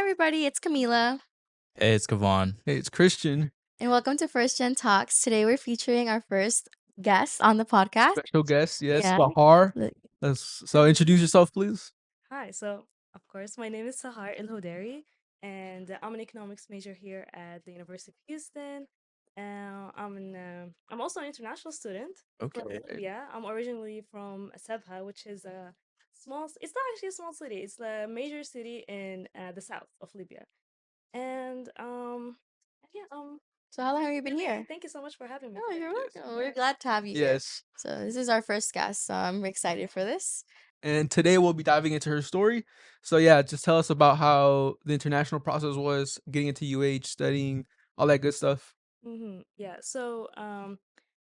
everybody, it's Camila, Hey, it's Kavon. Hey, it's Christian. and welcome to First Gen Talks. Today we're featuring our first guest on the podcast. Special guest, yes, Yeah. Sahar. Look, So introduce yourself, please. Hi, so of course, my name is Sahar Hoderi, and I'm an economics major here at the University of Houston. I'm also an international student. Okay. Yeah, I'm originally from Sabha, which is a it's not actually a small city, it's a major city in the south of Libya. And yeah, So how long have you been really, here? thank you so much for having me. Oh, today. you're Yes. welcome. We're glad to have you here. Yes. So this is our first guest, so I'm excited for this. And today we'll be diving into her story. So yeah, just tell us about how the international process was, getting into UH, studying, all that good stuff. Yeah, so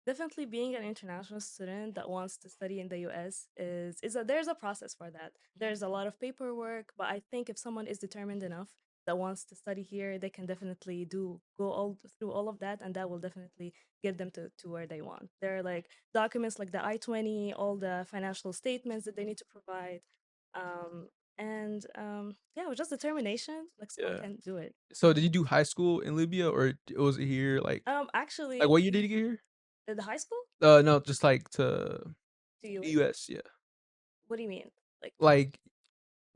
definitely being an international student that wants to study in the US is there's a process for that. There's a lot of paperwork, but I think if someone is determined enough that wants to study here, they can definitely do go all through all of that, and that will definitely get them to where they want. There are like documents like the I-20, all the financial statements that they need to provide. Yeah, with just determination, like someone Yeah. can do it. So did you do high school in Libya or was it here? Actually, Like what year did you get here? at the high school? No, just like to Do you? the US, yeah. What do you mean? Like, Like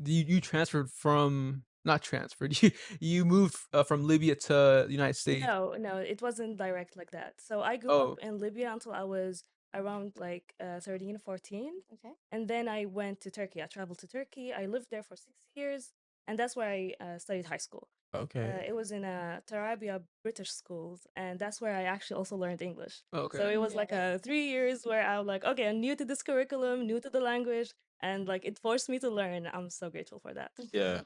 you transferred from not transferred. You moved from Libya to the United States. no, it wasn't direct like that. So I grew up Oh, in Libya until I was around like 13, 14. Okay. And then I went to Turkey. I traveled to Turkey. I lived there for 6 years. And that's where I studied high school. Okay. It was in Tarabia British schools, and that's where I actually also learned English. okay. So it was like a 3 years where I'm like, okay, I'm new to this curriculum, new to the language, and like it forced me to learn. I'm so grateful for that. Yeah.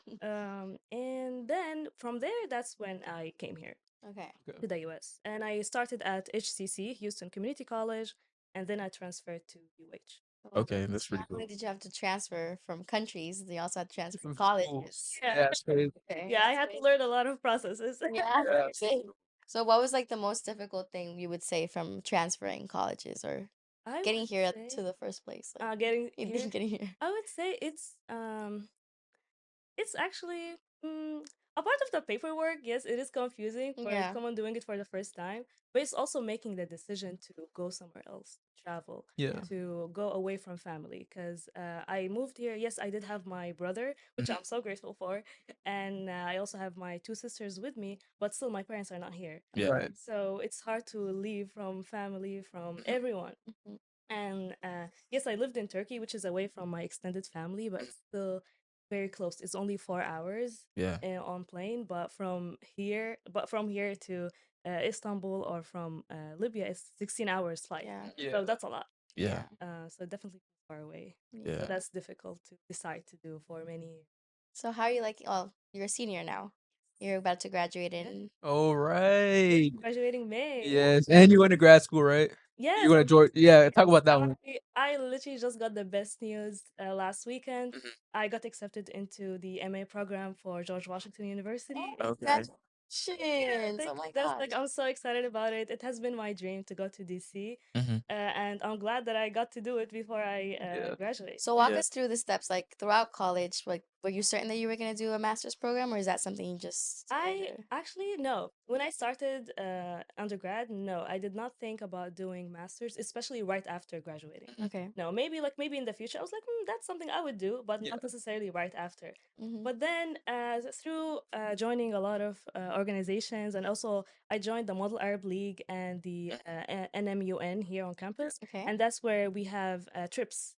And then from there, that's when I came here Okay. to the US. And I started at HCC, Houston Community College, and then I transferred to UH. Okay, that's pretty Not cool. only did you have to transfer from countries, you also had to transfer from From schools. colleges. Yeah, That's crazy. Okay. yeah, I had to learn a lot of processes. Yeah. Yeah. Same. So what was like the most difficult thing you would say from transferring colleges or I getting would here say to the first place? Like, getting here, getting here. I would say it's actually a part of the paperwork. Yes, it is confusing for Yeah. someone doing it for the first time, but it's also making the decision to go somewhere else, travel, Yeah. to go away from family. Because I moved here. Yes, I did have my brother, which I'm so grateful for, and I also have my two sisters with me, but still my parents are not here. Yeah. Right. So it's hard to leave from family, from everyone. Mhm. And yes, I lived in Turkey, which is away from my extended family, but it's still very close. It's only 4 hours Yeah. on plane, but from here to Istanbul or from Libya, it's 16 hours flight. Yeah. Yeah. So that's a lot. Yeah. So definitely far away. Yeah. So that's difficult to decide to do for many years. So how are you like? Oh, you're a senior now. You're about to graduate in. All right. Graduating May. Yes. And you went to grad school, right? Yes, You went to Georgia. Yeah. Talk about that one. I literally just got the best news last weekend. Mhm. I got accepted into the MA program for George Washington University. Oh, Okay. congratulations! Oh my That's gosh. like I'm so excited about it. It has been my dream to go to DC, Mm-hmm. and I'm glad that I got to do it before I Yeah. graduate. So walk Yeah. us through the steps. Like throughout college, like were you certain that you were gonna do a master's program, or is that something you just I started? actually no. When I started undergrad, no, I did not think about doing masters, especially right after graduating. Okay. No, maybe in the future I was like, that's something I would do, but Yeah. not necessarily right after. Mm-hmm. But then through joining a lot of organizations, and also I joined the Model Arab League and the NMUN here on campus, Okay. and that's where we have trips.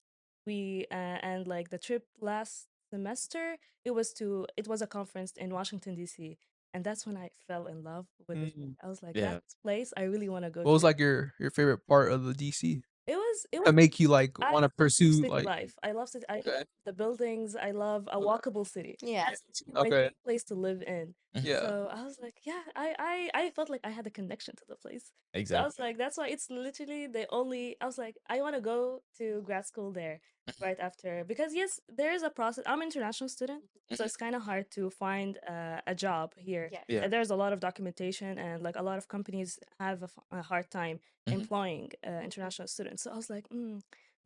And like the trip last semester, it was a conference in Washington D.C., and that's when I fell in love with it. Mm. I was like, Yeah. that place I really want to go What was to. like your favorite part of the DC It was that make you like I want to love pursue city like? life. I love city. I Okay. love the buildings. I love a Okay. walkable city. Yeah. That's actually my Okay. dream place to live in. Mhm. Yeah. So I was like, yeah, I felt like I had a connection to the place. So I was Exactly. like, that's why it's literally the only. I was like, I want to go to grad school there right after, because yes, there is a process. I'm an international student, so Mhm. it's kind of hard to find a job here. Yeah. Yeah. There's a lot of documentation, and like a lot of companies have a hard time Mhm. employing international students. So I was like,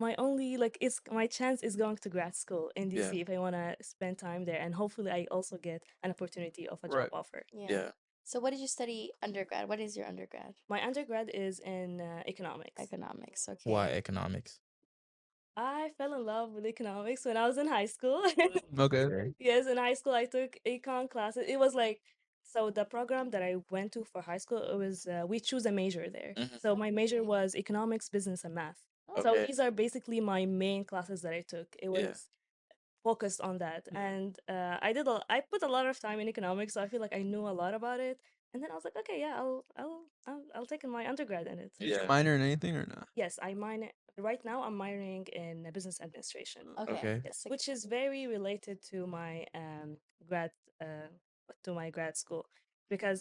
my only like it's my chance is going to grad school in Yeah. DC if I want to spend time there, and hopefully I also get an opportunity of a job Right. offer. Yeah. Yeah. So what did you study undergrad? What is your undergrad? My undergrad is in economics. Economics. Why Okay. economics? I fell in love with economics when I was in high school. Okay. Okay. Yes, in high school I took econ classes. It was like so the program that I went to for high school, it was we choose a major there. Mhm. So my major Okay. was economics, business, and math. So Okay. these are basically my main classes that I took. It Yeah. was focused on that, and I put a lot of time in economics, so I feel like I knew a lot about it. And then I was like, okay, yeah, I'll take my undergrad in it. Did you Yeah. minor in anything or not? Yes, I mine right now. I'm minoring in business administration. Okay. Okay. Yes, which is very related to my grad uh, grad school because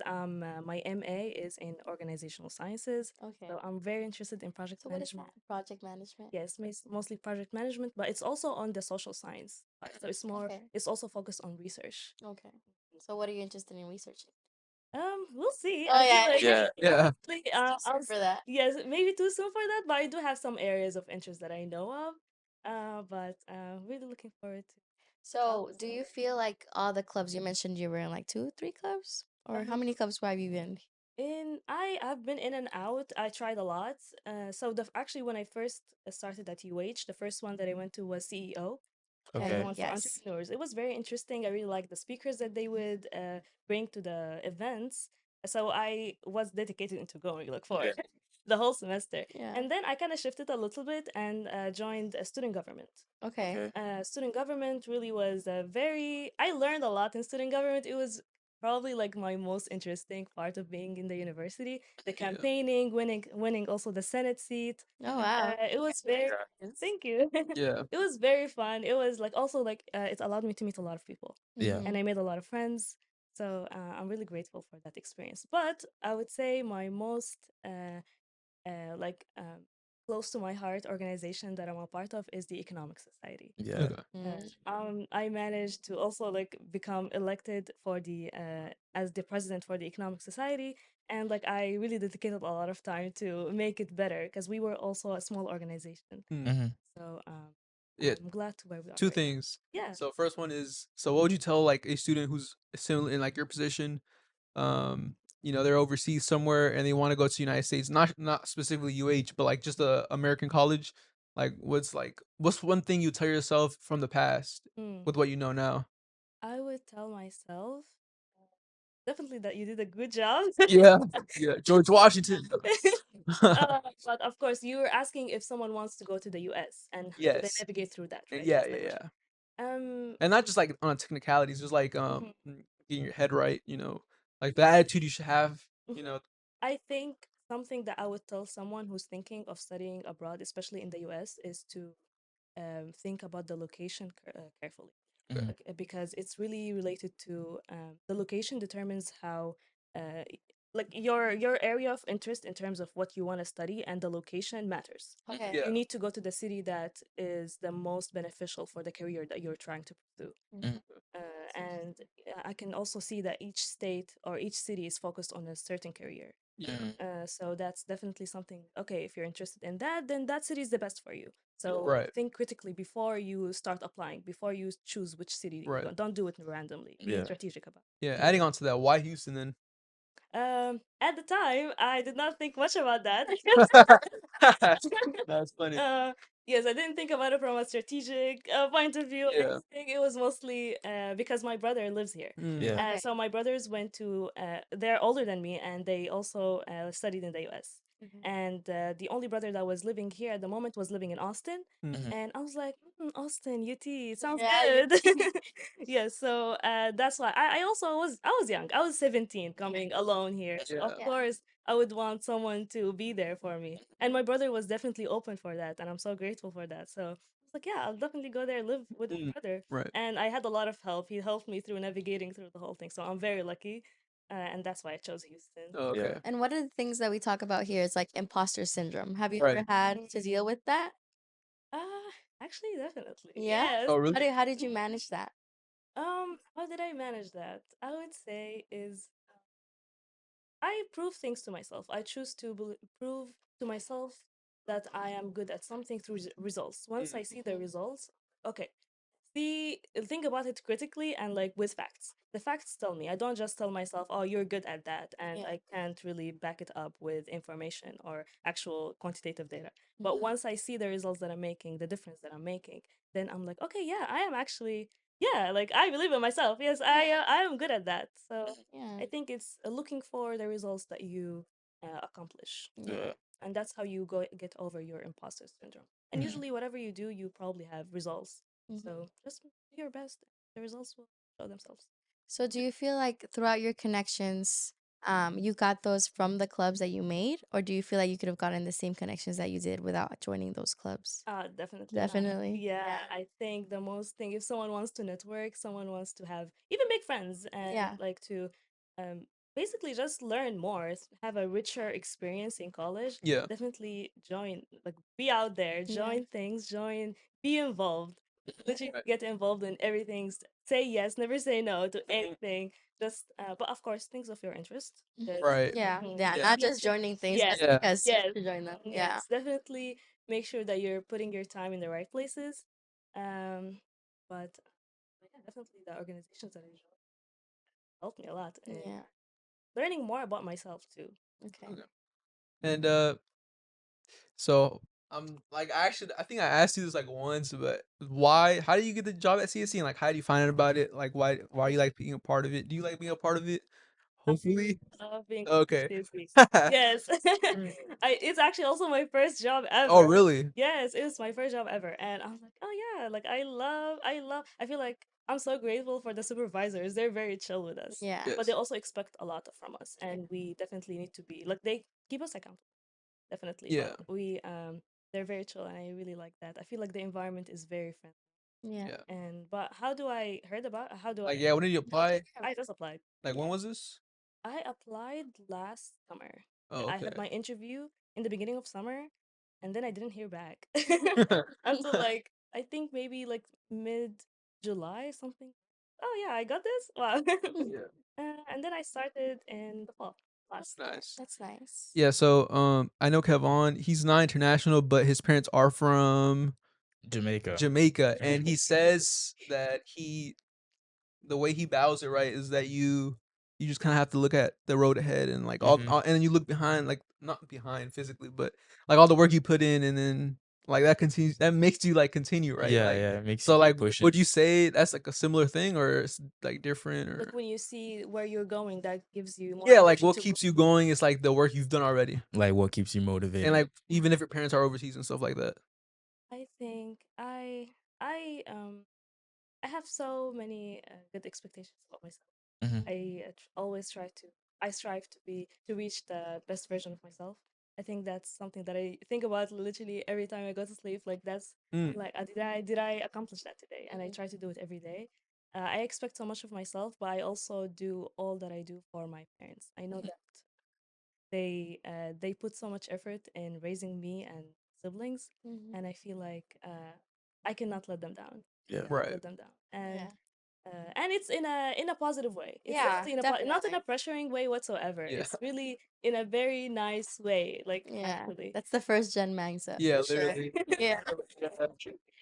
my MA is in organizational sciences. Okay. So I'm very interested in project So what is management. that? Project management? Yes, mostly project management, but it's also on the social science. So it's more. Okay. It's also focused on research. Okay. So what are you interested in researching? We'll see. Oh I feel yeah. like Yeah. Yeah. honestly, It's too soon for that. yes, maybe too soon for that, but I do have some areas of interest that I know of. But really looking forward to. So do you feel like all the clubs you mentioned you were in like two, three clubs? Or how many clubs have you been? I've been in and out. I tried a lot. So actually when I first started at UH, the first one that I went to was CEO. The Okay. one for Yes. entrepreneurs. It was very interesting. I really liked the speakers that they would bring to the events. So I was dedicated into going like for Yeah. the whole semester. Yeah. And then I kind of shifted a little bit and joined student government. Okay. Okay. Student government really was a very. I learned a lot in student government. It was probably like my most interesting part of being in the university. The Yeah. campaigning, winning also the Senate seat. Oh wow. It was very. Thank you. Yeah. It was very fun. It was like also like it allowed me to meet a lot of people, Yeah. and I made a lot of friends. So I'm really grateful for that experience. But I would say my most like close to my heart organization that I'm a part of is the Economic Society. Yeah. Okay. I managed to also like become elected for the as the president for the Economic Society, and like I really dedicated a lot of time to make it better because we were also a small organization. Mhm. So Yeah. I'm glad to where we are Two right now. things. Yeah. So first one is, so what would you tell like a student who's similar in like your position? They're overseas somewhere and they want to go to the United States, not specifically UH, but like just a American college. What's one thing you tell yourself from the past Mm. with what you know now? I would tell myself definitely that you did a good job. Yeah. Yeah. George Washington. But of course, you were asking if someone wants to go to the US and how do they Yes. navigate through that, right? Yeah, That's the yeah, question. yeah. Um, And not just like on technicalities, just like mhm, getting your head right, like the attitude you should have, mhm. I think something that I would tell someone who's thinking of studying abroad, especially in the US, is to think about the location carefully. Mhm. Because it's really related to the location determines how like your area of interest in terms of what you want to study, and the location matters. Okay. Yeah. You need to go to the city that is the most beneficial for the career that you're trying to pursue. Mhm. And I can also see that each state or each city is focused on a certain career. Yeah. Mhm. So that's definitely something. Okay, if you're interested in that, then that city is the best for you. So Right. think critically before you start applying, before you choose which city you Right. go. Don't do it randomly. Be Yeah. strategic about Yeah. Adding on to that, why Houston then? it. At the time, I did not think much about that. That's funny. uh, yes, I didn't think about it from a strategic point of view or Yeah. anything. It was mostly because my brother lives here. Mm. Yeah. Okay. So my brothers went to, they're older than me, and they also studied in the US. Mhm. And the only brother that was living here at the moment was living in Austin. Mhm. And I was like, Austin, UT, sounds Yeah, good. UT. Yeah, so that's why I also I was young. I was 17 coming alone here. So Yeah. of Yeah. course, I would want someone to be there for me. And my brother was definitely open for that, and I'm so grateful for that. So I was like, yeah, I'll definitely go there, live with my Mm. brother. Right. And I had a lot of help. He helped me through navigating through the whole thing. So I'm very lucky. And that's why I chose Houston. Oh, okay. Yeah. And one of the things that we talk about here is like imposter syndrome. Have you Right. ever had to deal with that? Uh, Actually, definitely. Yeah. Yes. Oh, really? How did you manage that? How did I manage that? I would say is I prove things to myself. I choose to prove to myself that I am good at something through results. Once I see the results, okay, see, think about it critically and like with facts. The facts tell me. I don't just tell myself, "Oh, you're good at that," and Yeah. I can't really back it up with information or actual quantitative data. But once I see the results that I'm making, the difference that I'm making, then I'm like, okay, yeah, I am actually, yeah, like I believe in myself. Yes, I am good at that. So Yeah. I think it's looking for the results that you accomplish, Yeah. and that's how you go get over your imposter syndrome. And Mhm. usually, whatever you do, you probably have results. Mhm. So just do your best. The results will show themselves. So do you feel like throughout your connections, you got those from the clubs that you made, or do you feel like you could have gotten the same connections that you did without joining those clubs? Definitely. Definitely. Yeah, I think the most thing, if someone wants to network, someone wants to have even make friends and Yeah. like to um basically just learn more, have a richer experience in college, Yeah. definitely join, like be out there, Yeah. join things, be involved. Literally Right. get involved in everything. Say yes, never say no to anything. Just but of course things of your interest. Right. Yeah. Yeah. Yeah. Not just joining things Yes, just Yeah. because just yes, to join them. Yeah. yes. Definitely make sure that you're putting your time in the right places. Um, but yeah, definitely the organizations that I joined helped me a lot in Yeah. learning more about myself too. Okay. Okay. And so I'm like I think I asked you this like once, but why? How do you get the job at CSC? And like, how do you find out about it? Like, why you like being a part of it? Do you like being a part of it? Hopefully. Love being Okay. seriously. Yes. It's actually also my first job Oh, ever. really? Yes, it was my first job ever. And I was like, oh yeah, like I feel like I'm so grateful for the supervisors. They're very chill with us. Yeah. But they Yes. also expect a lot from us. And we definitely need to be like they keep us accountable. Definitely. Yeah. But they're very chill and I really like that. I feel like the environment is very friendly. Yeah. Yeah. And but how do I heard about how do Like, yeah. When did you apply? I just applied. Like, Yeah. when was this? I applied last summer. Oh, I okay. had my interview in the beginning of summer, and then I didn't hear back until like I think maybe like mid July something. Oh yeah, I got this. Wow. Yeah. And then I started in the fall last fall. Nice. That's nice. Yeah. So, I know Kevon. He's not international, but his parents are from Jamaica. Jamaica, and he says that the way he bows it right is that you just kind of have to look at the road ahead and like Mhm. and then you look behind, like not behind physically, but like all the work you put in, and then like that makes you like continue, right? Yeah, Like, yeah, it makes you so keep like pushing. would you say that's like a similar thing, or it's like different, Like or when you see where you're going, that gives you more yeah, like motivation what to keeps you going is like the work you've done already, Like what keeps you and motivated. like even if your parents are overseas and stuff like that. I think I I have so many good expectations about myself. Mhm. Always try to I strive to reach the best version of myself. I think that's something that I think about literally every time I go to sleep. Like that's Mm. like did I accomplish that today? And I try to do it every day. I expect so much of myself, but I also do all that I do for my parents. I know that they put so much effort in raising me and siblings, Mhm. and I feel like I cannot let them down. Yeah. Cannot Right. let them down. Yeah. And it's in a positive way. It's Yeah, definitely not in definitely. a pressuring way whatsoever. Yeah. It's really in a very nice way. Like Yeah. actually, That's the first gen mindset Yeah, for sure. literally. Yeah.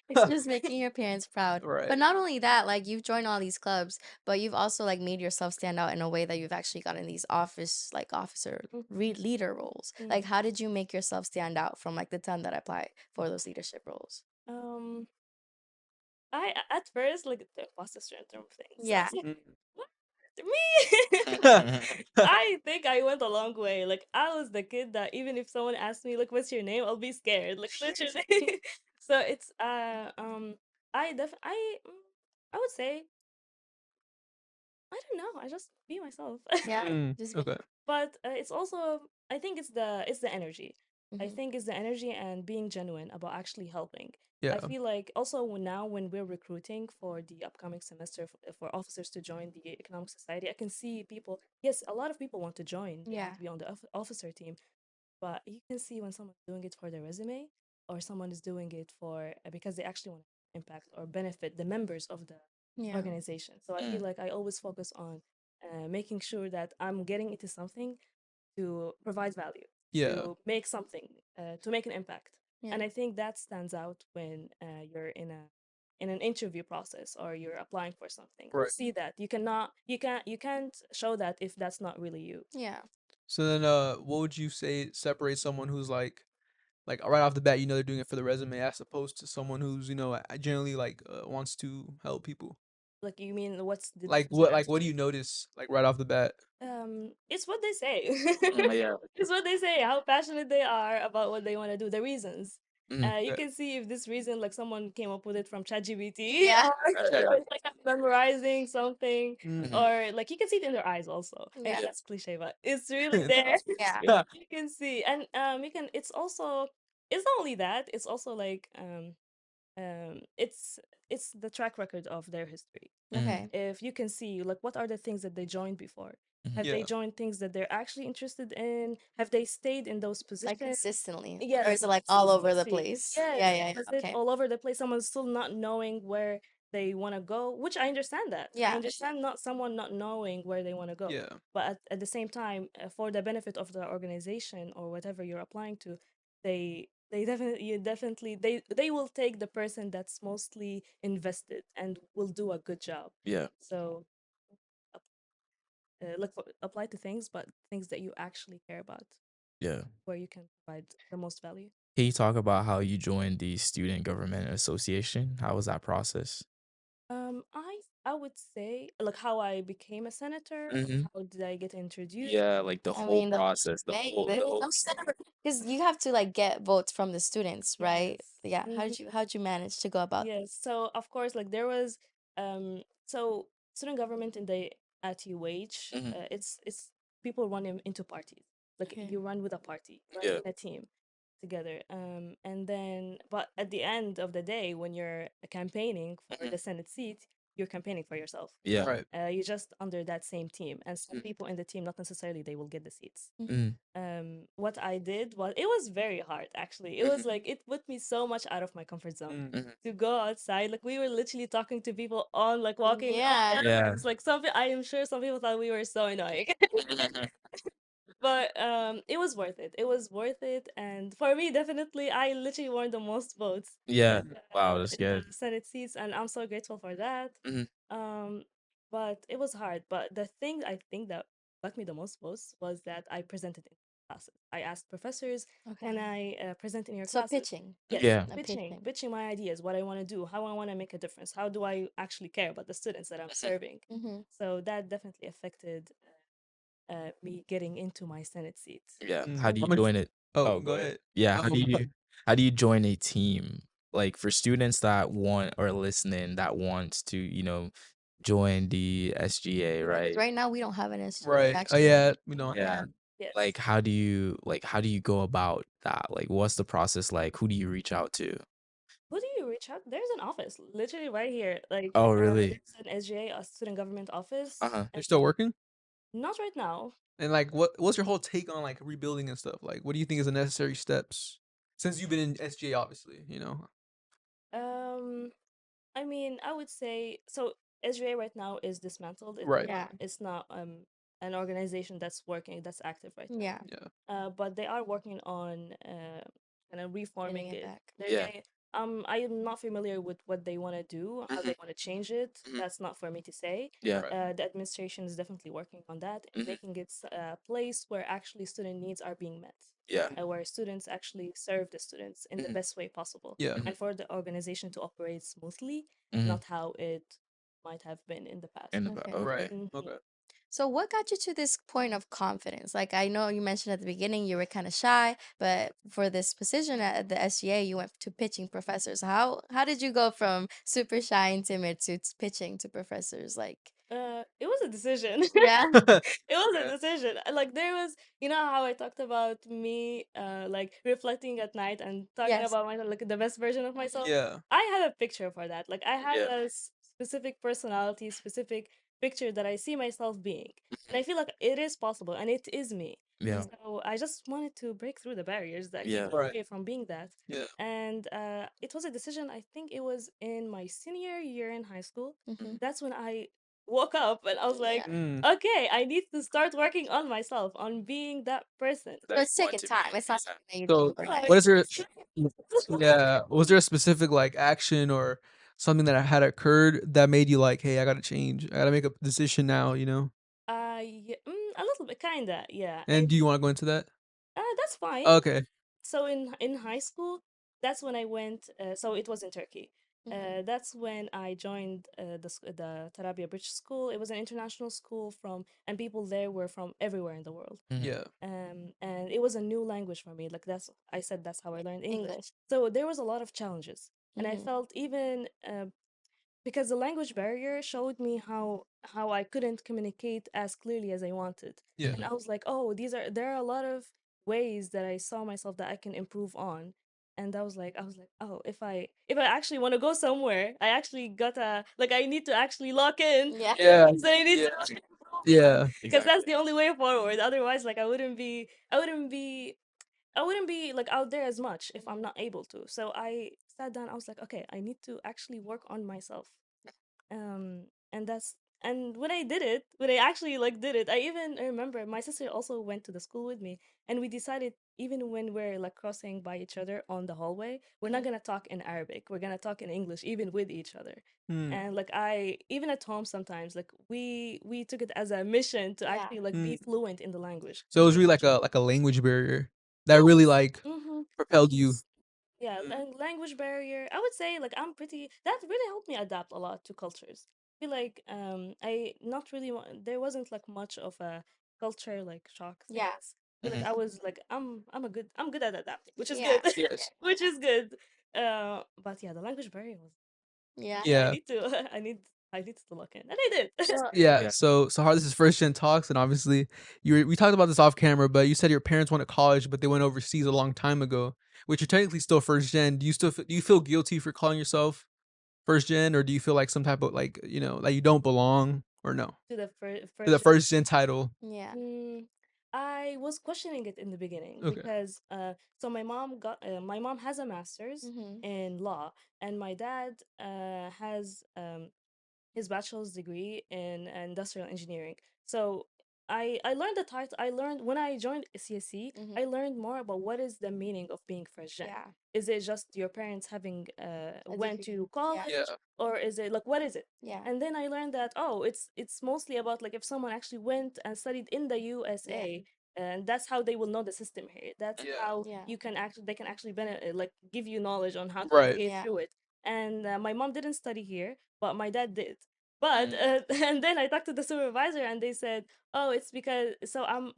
It's just making your parents proud. Right. But not only that, like you've joined all these clubs, but you've also like made yourself stand out in a way that you've actually gotten these officer leader roles. Like Mhm. how did you make yourself stand out from like the 10 that apply for those leadership roles? um, at first like the imposter syndrome thing. So I Yeah. was like, Mm. what me? I think I went a long way. Like I was the kid that even if someone asked me, like, what's your name, I'll be scared. Like literally. So it's I would say I don't know. I just be myself. Yeah. Mm. Just be. Okay. But it's also I think it's the energy. I Hmm. think it's the energy and being genuine about actually helping. I Yeah. feel like also now when we're recruiting for the upcoming semester for officers to join the economic society, I can see people. Yes, a lot of people want to join. They want Yeah. to be on the officer team, but you can see when someone's doing it for their resume or someone is doing it for because they actually want to impact or benefit the members of the Yeah. organization. So I feel Mm. like I always focus on making sure that I'm getting into something to provide value. Yeah. to make something, to make an impact. Yeah. And I think that stands out when you're in an interview process or you're applying for something. You'll Right. see that you can't show that if that's not really you. Yeah. So then, what would you say separates someone who's like right off the bat, they're doing it for the resume, as opposed to someone who's generally like wants to help people? Like, you mean what's the Like difference in what do you notice like right off the bat? it's what they say. Yeah. It's what they say, how passionate they are about what they want to do, the reasons. Mhm. You Okay. can see if this reason, like someone came up with it from ChatGPT, Yeah. or it's like I'm memorizing something, Mm. or like you can see it in their eyes also. I know Yeah. that's cliche, but it's really there. Yeah. You can see, and you can. It's also, it's not only that. It's also like um, it's it's the track record of their history. Mhm. Okay. If you can see, like, what are the things that they joined before? Mhm. Have they Yeah. joined things that they're actually interested in? Have they stayed in those Like positions? consistently. Or Yes, is it like all over the consistency. place? Yes, Yeah, yeah, yeah. is it Okay. all over the place? Someone's still not knowing where they want to go, which I understand that. I Yeah. understand not someone not knowing where they want to go, Yeah. but at the same time, for the benefit of the organization or whatever you're applying to, they definitely you definitely they will take the person that's mostly invested and will do a good job. Yeah. So look for apply to things, but things that you actually care about, Yeah. where you can provide the most value. Can you talk about how you joined the Student Government Association? How was that process? I would say like how I became a senator, or Mhm. how did I get introduced? Yeah, like the I whole mean, the process, thing, the there's whole no separate because you have to like get votes from the students, right? Yes. Yeah. How'd you manage to go about? Yes. So of course, like there was so student government in the at UH, Mhm. it's people run into parties. Like Okay. you run with a party, run Yeah. in a team together. And then but at the end of the day, when you're campaigning for Mhm. the Senate seat, you're campaigning for yourself. Yeah. Right. You're just under that same team, and some Mhm. people in the team not necessarily they will get the seats. Mhm. What I did was it was very hard actually. It was like it put me so much out of my comfort zone Mm. Mhm. to go outside. Like we were literally talking to people on like walking on Yeah. Yeah. errands. Like I am sure some people thought we were so annoying. But it was worth it. It was worth it, and for me, definitely, I literally won the most votes Yeah. Wow, that's in the good. Senate seats, and I'm so grateful for that. Mhm. Um, but it was hard. But the thing I think that got me the most votes was that I presented in classes. I asked professors, "Can Okay. I present in your So classes?" pitching. Yes, Yeah. A pitching, pitching. pitching my ideas, what I want to do, how I want to make a difference, how do I actually care about the students that I'm serving. Mm-hmm. So that definitely affected me getting into my Senate seat. Yeah. Mm. How do How you much? join it? Oh, Oh, go go ahead. ahead. Yeah. Um, How do you join a team? Like for students that want or listening that wants to, join the SGA, Yeah, because right? right now we don't have an SGA right. Oh actually. yeah, we don't. Yeah. Yes. How do you go about that? Like what's the process like? Who do you reach out to? Who do you reach out? There's an office literally right here. Like Oh, really? there's an SGA, a student government office, Uh-huh. They're and still working. not right now. And like, what's your whole take on like rebuilding and stuff? Like, what do you think is the necessary steps since you've been in SGA, obviously? Um, I mean, I would say so. SGA right now is dismantled. Right. Yeah. It's not an organization that's working that's active right now. Yeah. Yeah. But they are working on kind of Getting reforming it it. back. They're Yeah. getting, I am not familiar with what they want to do, how Mhm. they want to change it. Mhm. That's not for me to say. Yeah. Right. The administration is definitely working on that and Mhm. making it a place where actually student needs are being met, Yeah. where students actually serve the students in the Mhm. best way possible, Yeah. Mhm. and for the organization to operate smoothly, Mhm. not how it might have been in the past. In the Okay. Right. okay. Okay. So what got you to this point of confidence? Like I know you mentioned at the beginning you were kind of shy, but for this position at the SGA, you went to pitching professors. How did you go from super shy and timid to pitching to professors? Like It was a decision. yeah, It was a Okay. decision. Like there was, you know how I talked about me, like reflecting at night and talking yes, about myself, like the best version of myself. Yeah. I had a picture for that. Like I had Yeah. a specific personality, specific picture that I see myself being, and I feel like it is possible, and it is me. Yeah. So I just wanted to break through the barriers that keep Yeah. me Right. away from being that. Yeah. And it was a decision. I think it was in my senior year in high school. hmm That's when I woke up and I was like, Yeah. Mm. okay, I need to start working on myself, on being that person. So That it's you want taking to time. be. It's not Yeah. something that you do So, overnight. what is your yeah? Was there a specific like action or something that had occurred that made you like, hey, I gotta change. I gotta make a decision now. You know. Yeah, a little bit, kinda, yeah. And do you want to go into that? That's fine. Okay. So in high school, that's when I went. So it was in Turkey. Mhm. That's when I joined the Tarabya British School. It was an international school and people there were from everywhere in the world. Mhm. Yeah. And it was a new language for me. Like I said, that's how I learned English. English. So there was a lot of challenges, and I Mhm. felt even because the language barrier showed me how I couldn't communicate as clearly as I wanted. Yeah. And Mhm. I was like, oh, there are a lot of ways that I saw myself that I can improve on. And I was like, oh, if I actually want to go somewhere, I actually gotta like I need to actually lock in. Yeah. Yeah. So I need Yeah. to Yeah. because that's Exactly. the only way forward. Otherwise, like I wouldn't be like out there as much if I'm not able to. So I sat down. I was like, okay, I need to actually work on myself. And that's and when I actually like did it, I even remember my sister also went to the school with me, and we decided even when we're like crossing by each other on the hallway, we're not Mhm. gonna talk in Arabic. We're gonna talk in English, even with each other. Mm. And like I even at home sometimes like we took it as a mission to Yeah. actually like be Mm. fluent in the language. So it was really like a language barrier that really Yes. like Mm-hmm. propelled you. Yeah, Mm. and language barrier. I would say like that really helped me adapt a lot to cultures. I feel like I not really there wasn't like much of a culture like shock Yeah. things. I feel like Mhm. I was like I'm good at adapting, which is Yeah. good. Yes. Which is good. But yeah, the language barrier was Yeah. yeah, I Yeah. need to I need to look in. And I did. So Yeah. Yeah. So Sahar, this is first gen talks, and obviously we talked about this off camera, but you said your parents went to college, but they went overseas a long time ago, which you're technically still first gen. Do you feel guilty for calling yourself first gen, or do you feel like some type of like that you don't belong, or no To the to the first first gen title? yeah. Mm, I was questioning it in the beginning Okay. because so my mom has a master's Mhm. in law, and my dad has his bachelor's degree in industrial engineering. So I learned the title. I learned when I joined CSE. Mhm. I learned more about what is the meaning of being first gen. Yeah. Is it just your parents having A went degree. to Yeah. college, Yeah. or is it like what is it? Yeah. And then I learned that oh, it's mostly about like if someone actually went and studied in the Yeah. USA, and that's how they will know the system here. That's Yeah. how Yeah. they can actually like give you knowledge on how to Right. navigate Yeah. through it. And my mom didn't study here, but my dad did. But Mm. and then I talked to the supervisor, and they said, "Oh, it's because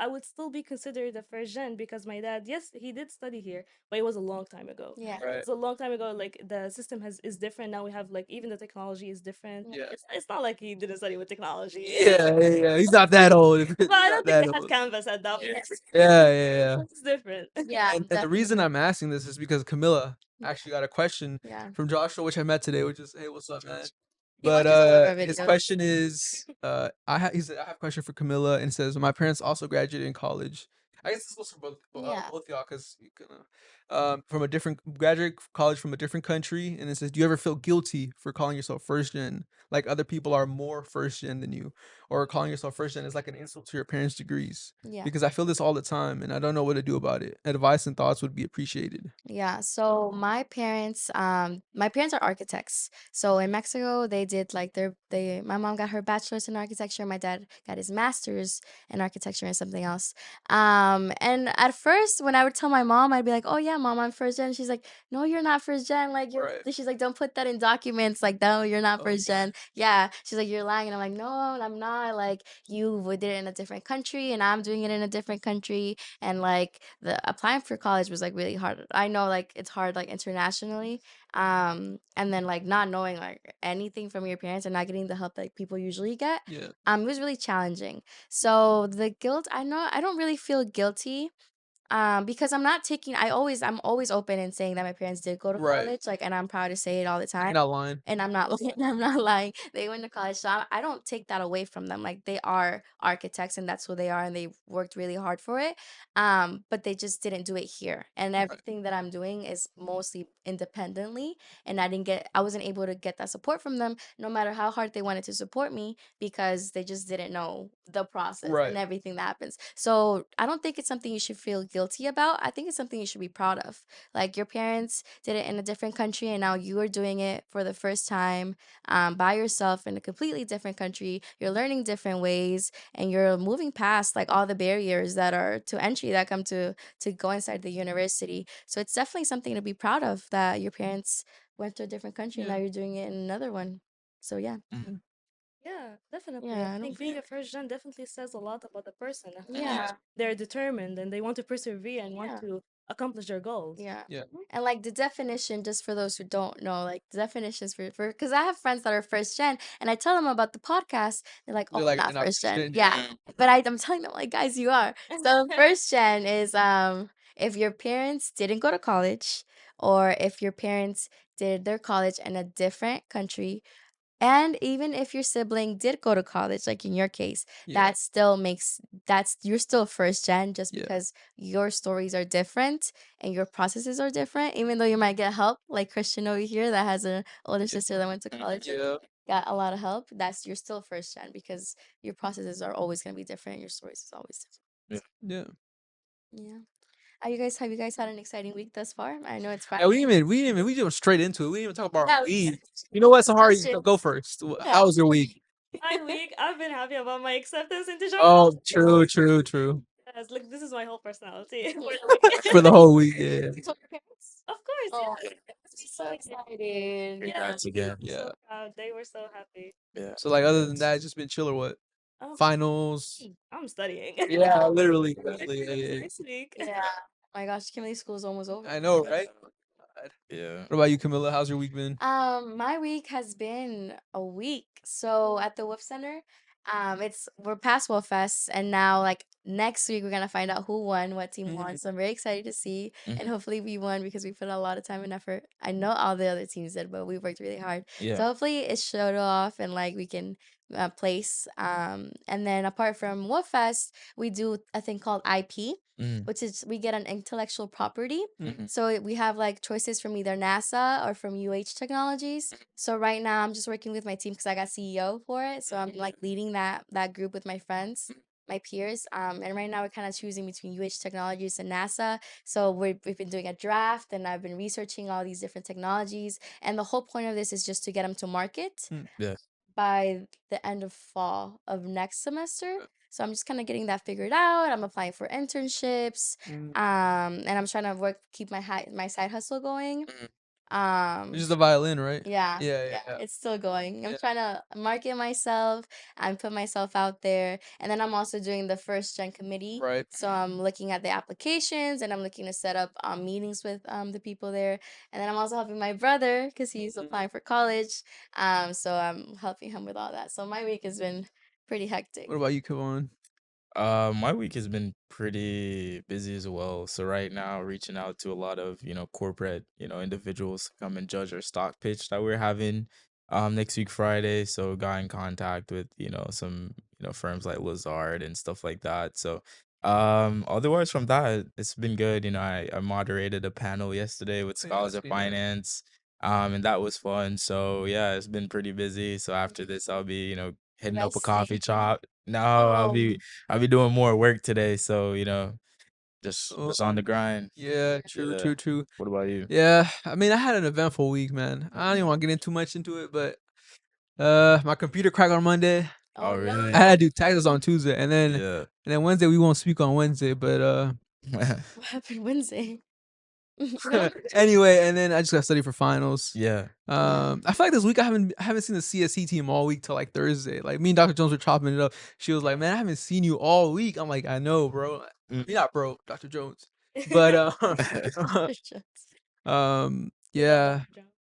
I would still be considered a first gen because my dad, yes, he did study here, but it was a long time ago. Yeah. Right. It's a long time ago. Like the system is different now. We have like even the technology is different. Yeah. Yeah. It's not like he didn't study with technology, Yeah. Yeah. Yeah. He's not that old. but He's I not don't think that they had old. Canvas at that Yeah. point. Yeah. Yeah. Yeah. It's different. Yeah. And the reason Definitely. I'm asking this is because Camilla Yeah. actually got a question Yeah. from Joshua, which I met today, which is, hey, what's up, man? He But watches all of our his videos. question is, he said, I have a question for Camilla, and it says, my parents also graduated in college. I guess this goes for Yeah. both y'all, because from a different graduate college from a different country, and it says, do you ever feel guilty for calling yourself first gen, like other people are more first gen than you, or calling yourself first gen is like an insult to your parents' degrees? Yeah. Because I feel this all the time, and I don't know what to do about it. Advice and thoughts would be appreciated. Yeah, so my parents are architects. So in Mexico, they did like my mom got her bachelor's in architecture, my dad got his master's in architecture and something else. And at first, when I would tell my mom, I'd be like, "Oh yeah, mom, I'm first gen." She's like, "No, you're not first gen. Like you're," Right. she's like, "Don't put that in documents. Like, no, you're not Oh, first gen." Yeah, she's like, "You're lying," and I'm like, "No, I'm not. Like you did it in a different country, and I'm doing it in a different country." And like the applying for college was like really hard. I know like it's hard like internationally. And then like not knowing like anything from your parents and not getting the help that people usually get. yeah. It was really challenging. So the guilt, I know I don't really feel guilty Because I'm always open in saying that my parents did go to Right. college, like, and I'm proud to say it all the time. You're not lying. And I'm not I'm not lying. They went to college, so I don't take that away from them. Like they are architects, and that's who they are, and they worked really hard for it. But they just didn't do it here. And everything that I'm doing is mostly independently, and I wasn't able to get that support from them, no matter how hard they wanted to support me, because they just didn't know the process and Right. everything that happens. So I don't think it's something you should feel guilty about. I think it's something you should be proud of. Like your parents did it in a different country, and now you are doing it for the first time, by yourself in a completely different country. You're learning different ways, and you're moving past like all the barriers that are to entry that come to go inside the university. So it's definitely something to be proud of that your parents went to a different country, and now Yeah. you're doing it in another one. So yeah. Mm. Yeah, definitely. I Yeah, I don't think being a first gen definitely says a lot about the person and how much Yeah. they're determined and they want to persevere and want Yeah. to accomplish their goals. Yeah. Yeah. And like the definition, just for those who don't know, like the definitions for because I have friends that are first gen, and I tell them about the podcast. They're like, They're "Oh, I'm like, not and I first gen." shouldn't. Yeah, but I'm telling them like, guys, you are. So first gen is if your parents didn't go to college, or if your parents did their college in a different country, and even if your sibling did go to college, like in your case, Yeah. that still makes that's you're still first gen, just Yeah. because your stories are different and your processes are different. Even though you might get help, like Christian over here that has an older sister that went to college and Yeah. got a lot of help. That's You're still first gen because your processes are always gonna be different. Your stories is always different. Yeah. Yeah. Have you guys had an exciting week thus far? I know it's Yeah, Friday. we just went straight into it. We didn't even talk about Yeah, our week. You know what, Sahar? question. Go first. Yeah. How was your week? My week, I've been happy about my acceptance into journalism. Oh, true. Yes, look, this is my whole personality for Yeah. the week. For the whole week, yeah. You told your parents? Of course, Oh, yeah. so excited. Yeah, Congrats again. Yeah. so proud. They were so happy. Yeah. So like, other than that, it's just been chill or what? Um, Finals. I'm studying. Yeah, literally. Next week. Yeah. My gosh, Kimberly school's almost over. I know, right? Yeah. What about you, Camilla? How's your week been? My week has been a week. So at the Wolf Center, we're past Wolf Fest, and now like next week we're gonna find out who won, what team won. So I'm very excited to see, and hopefully we won because we put a lot of time and effort. I know all the other teams did, but we worked really hard. So Yeah. hopefully it showed off, and like we can place. And then apart from Wolf Fest, we do a thing called IP, Mm. which is we get an intellectual property. Mhm. So we have like choices from either NASA or from UH Technologies. So right now I'm just working with my team because I got CEO for it. So I'm like leading that group with my friends, my peers. And right now we're kind of choosing between UH Technologies and NASA. So we've been doing a draft, and I've been researching all these different technologies. And the whole point of this is just to get them to market Yeah. by the end of fall of next semester. So I'm just kind of getting that figured out. I'm applying for internships. Mm. And I'm trying to keep my side hustle going. It's just a violin, right? Yeah, Yeah. it's still going. I'm Yeah. trying to market myself and put myself out there. And then I'm also doing the first gen committee. Right. So I'm looking at the applications, and I'm looking to set up meetings with the people there. And then I'm also helping my brother because he's applying for college. So I'm helping him with all that. So my week has been pretty hectic. What about you, Kevon? My week has been pretty busy as well. So right now, reaching out to a lot of, corporate, individuals to come and judge our stock pitch that we're having next week Friday. So got in contact with, some, firms like Lazard and stuff like that. So otherwise from that, it's been good. I moderated a panel yesterday with Yeah, Scholars I of seen that. Finance. And that was fun. So yeah, it's been pretty busy. So after this, I'll be, hitting up a coffee Resting. shop. No, I'll be doing more work today, so just Oh, on the grind. yeah, true. Yeah. True. What about you? Yeah, I mean, I had an eventful week, man. I don't even want to get in too much into it, but my computer cracked on Monday. Oh, Oh really? I had no. to do taxes on Tuesday, and then Yeah. Wednesday we won't speak on Wednesday. But What happened Wednesday? anyway, and then I just got to study for finals. Yeah. I feel like this week I haven't seen the CSC team all week till like Thursday. Like me and Dr. Jones were chopping it up. She was like, "Man, I haven't seen you all week." I'm like, "I know, bro. Mm. You're not bro, Dr. Jones." But yeah, Dr. Jones.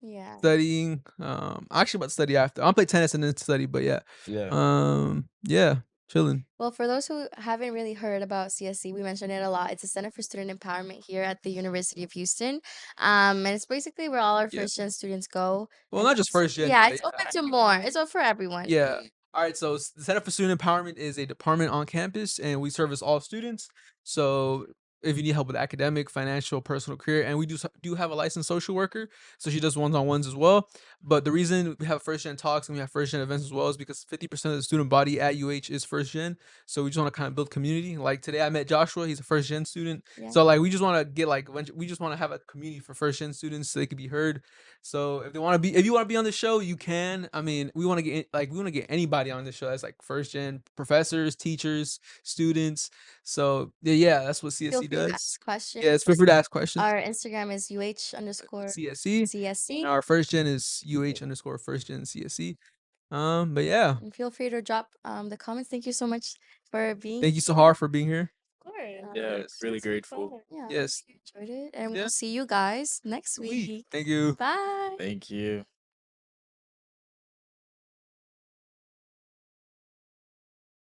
Yeah. studying. I'm actually about to study after. I'll play tennis and then study. But yeah, Yeah. yeah. chilling. Well, for those who haven't really heard about CSC, we mentioned it a lot. It's a Center for Student Empowerment here at the University of Houston. And it's basically where all our Yeah. first gen students go. Well, And not just first gen, yeah, but it's open to more. It's open for everyone. yeah. All right. So the Center for Student Empowerment is a department on campus, and we service all students. So if you need help with academic, financial, personal career, and we do have a licensed social worker, so she does one-on-ones as well. But the reason we have first gen talks and we have first gen events as well is because 50% of the student body at UH is first gen. So we just want to kind of build community. Like today, I met Joshua. He's a first gen student. Yeah. So like we just want to get like we just want to have a community for first gen students so they could be heard. So if you want to be on the show, you can. I mean, we want to get anybody on the show that's like first gen professors, teachers, students. So yeah, that's what Feel CSC free to does. ask questions. Yeah, it's feel free to ask questions. Our Instagram is UH_. CSC. CSC. And our first gen is UH_ first gen CSC. But yeah, And feel free to drop the comments. Thank you so much for being thank you, here. Sahar, for being here. Of course. Yeah, It's really been so grateful. fun. Yeah, Yes. enjoyed it. And Yeah. we'll see you guys next Sweet. week. Thank you. Bye. Thank you.